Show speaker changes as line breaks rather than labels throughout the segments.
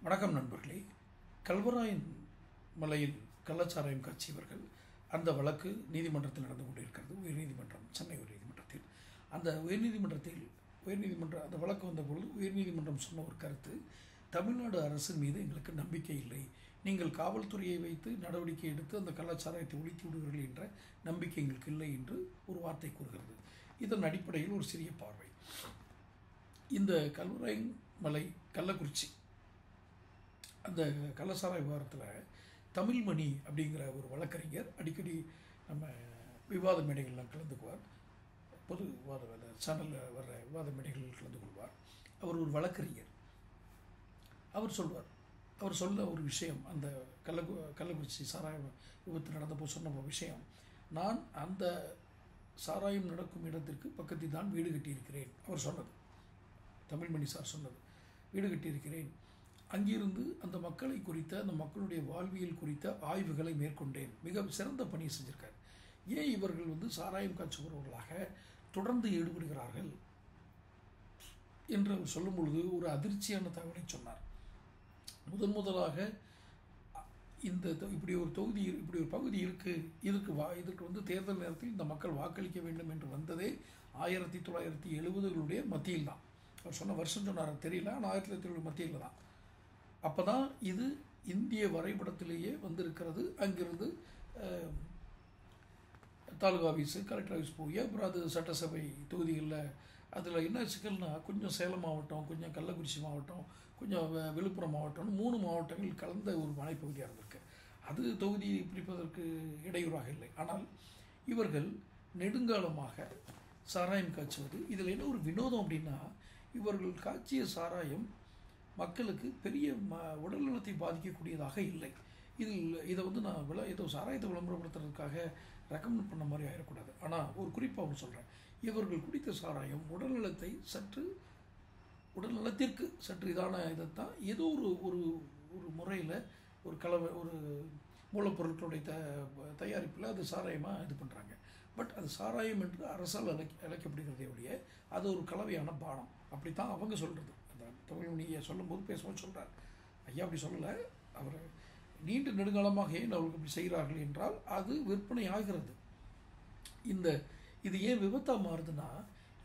வணக்கம் நண்பர்களே. கல்வராயன் மலையில் கள்ளச்சாராயம் காட்சியவர்கள் அந்த வழக்கு நீதிமன்றத்தில் நடந்து கொண்டிருக்கிறது. உயர்நீதிமன்றம், சென்னை உயர்நீதிமன்றத்தில். அந்த அந்த வழக்கு வந்தபொழுது உயர்நீதிமன்றம் சொன்ன ஒரு கருத்து, தமிழ்நாடு அரசின் மீது எங்களுக்கு நம்பிக்கை இல்லை, நீங்கள் காவல்துறையை வைத்து நடவடிக்கை எடுத்து அந்த கள்ளச்சாராயத்தை ஒழித்து விடுவீர்கள் என்ற நம்பிக்கை எங்களுக்கு இல்லை என்று ஒரு வார்த்தை கூறுகிறது. இதன் அடிப்படையில் ஒரு சிறிய பார்வை. இந்த கல்வராயன் மலை கள்ளக்குறிச்சி அந்த கள்ளச்சாராய விவகாரத்தில் தமிழ்மணி அப்படிங்கிற ஒரு வழக்கறிஞர் அடிக்கடி நம்ம விவாத மேடைகள்லாம் கலந்துக்குவார். பொது விவாத சேனலில் வர்ற விவாத மேடைகளில் கலந்து கொள்வார். அவர் ஒரு வழக்கறிஞர். அவர் சொல்ல ஒரு விஷயம், அந்த கள்ளக்குறிச்சி சாராய விபத்து நடந்தப்போ சொன்ன விஷயம், நான் அந்த சாராயம் நடக்கும் இடத்திற்கு பக்கத்தில் தான் வீடு கட்டியிருக்கிறேன். அவர் சொன்னது, தமிழ்மணி சார் சொன்னது, வீடு கட்டியிருக்கிறேன், அங்கிருந்து அந்த மக்களை குறித்த, அந்த மக்களுடைய வாழ்வியல் குறித்த ஆய்வுகளை மேற்கொண்டேன். மிக சிறந்த பணியை செஞ்சிருக்கார். ஏன் இவர்கள் சாராயம் காய்ச்சுபவர்களாக தொடர்ந்து ஈடுபடுகிறார்கள் என்று அவர் சொல்லும் பொழுது ஒரு அதிர்ச்சியான தகவலை சொன்னார். முதலாக இப்படி ஒரு தொகுதி, இப்படி ஒரு பகுதி இருக்குது, இதற்கு தேர்தல் நேரத்தில் இந்த மக்கள் வாக்களிக்க வேண்டும் என்று வந்ததே 1970களுடைய மத்தியில் தான். அவர் சொன்ன வருஷம் சொன்னார் தெரியல, ஆனால் 1970 மத்தியில் தான். அப்போ தான் இது இந்திய வரைபடத்திலேயே வந்திருக்கிறது. அங்கிருந்து தாலுகா ஆஃபீஸு, கலெக்டர் ஆஃபீஸ் போய் அப்புறம் அது சட்டசபை தொகுதிகளில். அதில் என்ன சிக்கல்னா, கொஞ்சம் சேலம் மாவட்டம், கொஞ்சம் கள்ளக்குறிச்சி மாவட்டம், கொஞ்சம் விழுப்புரம் மாவட்டம்னு 3 மாவட்டங்கள் கலந்த ஒரு மலைப்பகுதியாக இருந்திருக்கு. அது தொகுதியை பிரிப்பதற்கு இடையூறாக இல்லை. ஆனால் இவர்கள் நெடுங்காலமாக சாராயம் காய்ச்சுவது, இதில் என்ன ஒரு வினோதம் அப்படின்னா, இவர்கள் காய்ச்சிய சாராயம் மக்களுக்கு பெரிய உடல்நலத்தை பாதிக்கக்கூடியதாக இல்லை. இதை நான் ஏதோ சாராயத்தை விளம்பரப்படுத்துறதுக்காக ரெக்கமெண்ட் பண்ண மாதிரி ஆகிடக்கூடாது. ஆனால் ஒரு குறிப்பாக ஒன்று சொல்கிறேன், இவர்கள் குடித்த சாராயம் உடல்நலத்திற்கு சற்று இதான இதைத்தான் ஏதோ ஒரு முறையில் ஒரு மூலப்பொருட்களுடைய தயாரிப்பில் அது சாராயமாக இது பண்ணுறாங்க. பட் அது சாராயம் என்று அரசால் அழைக்கப்படுகிறதே ஒழிய அது ஒரு கலவையான பானம். அப்படித்தான் அவங்க சொல்கிறது. அந்த தமிழ்மணியை சொல்லும்போது பேசும்போது சொல்கிறார், ஐயா அப்படி சொல்லலை, அவர் நீண்ட நெடுங்காலமாக ஏன் அவர்களுக்கு இப்படி செய்கிறார்கள் என்றால் அது விற்பனை ஆகிறது. இது ஏன் விபத்தாக மாறுதுன்னா,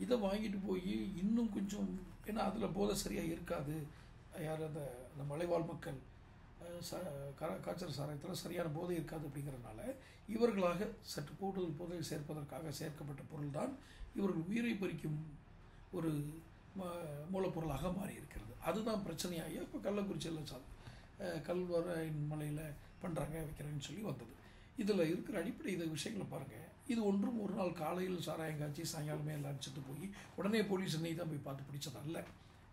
இதை வாங்கிட்டு போய் இன்னும் கொஞ்சம், ஏன்னா அதில் போதை சரியாக இருக்காது, யார் அந்த மலைவாழ் மக்கள் காய்ச்சல் சாராயத்தில் சரியான போதை இருக்காது அப்படிங்கிறதுனால இவர்களாக சற்று கூடுதல் போதை சேர்ப்பதற்காக சேர்க்கப்பட்ட பொருள் தான் இவர்கள் உயிரை பறிக்கும் ஒரு மூலப்பொருளாக மாறி இருக்கிறது. அதுதான் பிரச்சனையாகி இப்போ கள்ளக்குறிச்சியில் கல்வராயன் மலையில் பண்ணுறாங்க, வைக்கிறேன்னு சொல்லி வந்தது. இதில் இருக்கிற அடிப்படை இந்த விஷயங்களை பாருங்கள். இது ஒன்றும் ஒரு நாள் காலையில் சாராயம் காய்ச்சி சாயங்காலமே எல்லாம் அடிச்சுட்டு போய் உடனே போலீஸ் என்னை தான் போய் பார்த்து பிடிச்சதல்ல.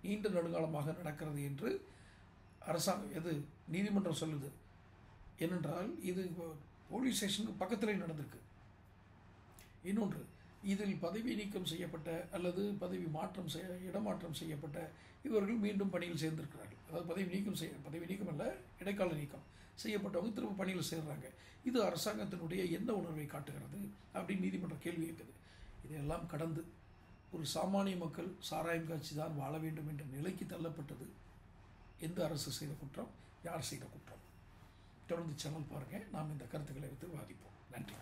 நீண்ட நெடுங்காலமாக நடக்கிறது என்று அரசாங்கம் நீதிமன்றம் சொல்லுது. ஏனென்றால் இது போலீஸ் ஸ்டேஷனுக்கு பக்கத்திலே நடந்திருக்கு. இன்னொன்று, இதில் பதவி நீக்கம் செய்யப்பட்ட அல்லது இடமாற்றம் செய்யப்பட்ட இவர்கள் மீண்டும் பணியில் சேர்ந்திருக்கிறார்கள். அதாவது பதவி நீக்கம் அல்ல, இடைக்கால நீக்கம் செய்யப்பட்டவங்க திரும்ப பணியில் சேர்றாங்க. இது அரசாங்கத்தினுடைய எந்த உணர்வை காட்டுகிறது அப்படின்னு நீதிமன்றம் கேள்வி கேட்குது. இதையெல்லாம் கடந்து ஒரு சாமானிய மக்கள் சாராயம் காய்ச்சி தான் வாழ வேண்டும் என்ற நிலைக்கு தள்ளப்பட்டது எந்த அரசு செய்த குற்றம், யார் செய்த குற்றம்? தொடர்ந்து சேனல் பாருங்கள். நாம் இந்த கருத்துக்களை வைத்து வாதிப்போம். நன்றி.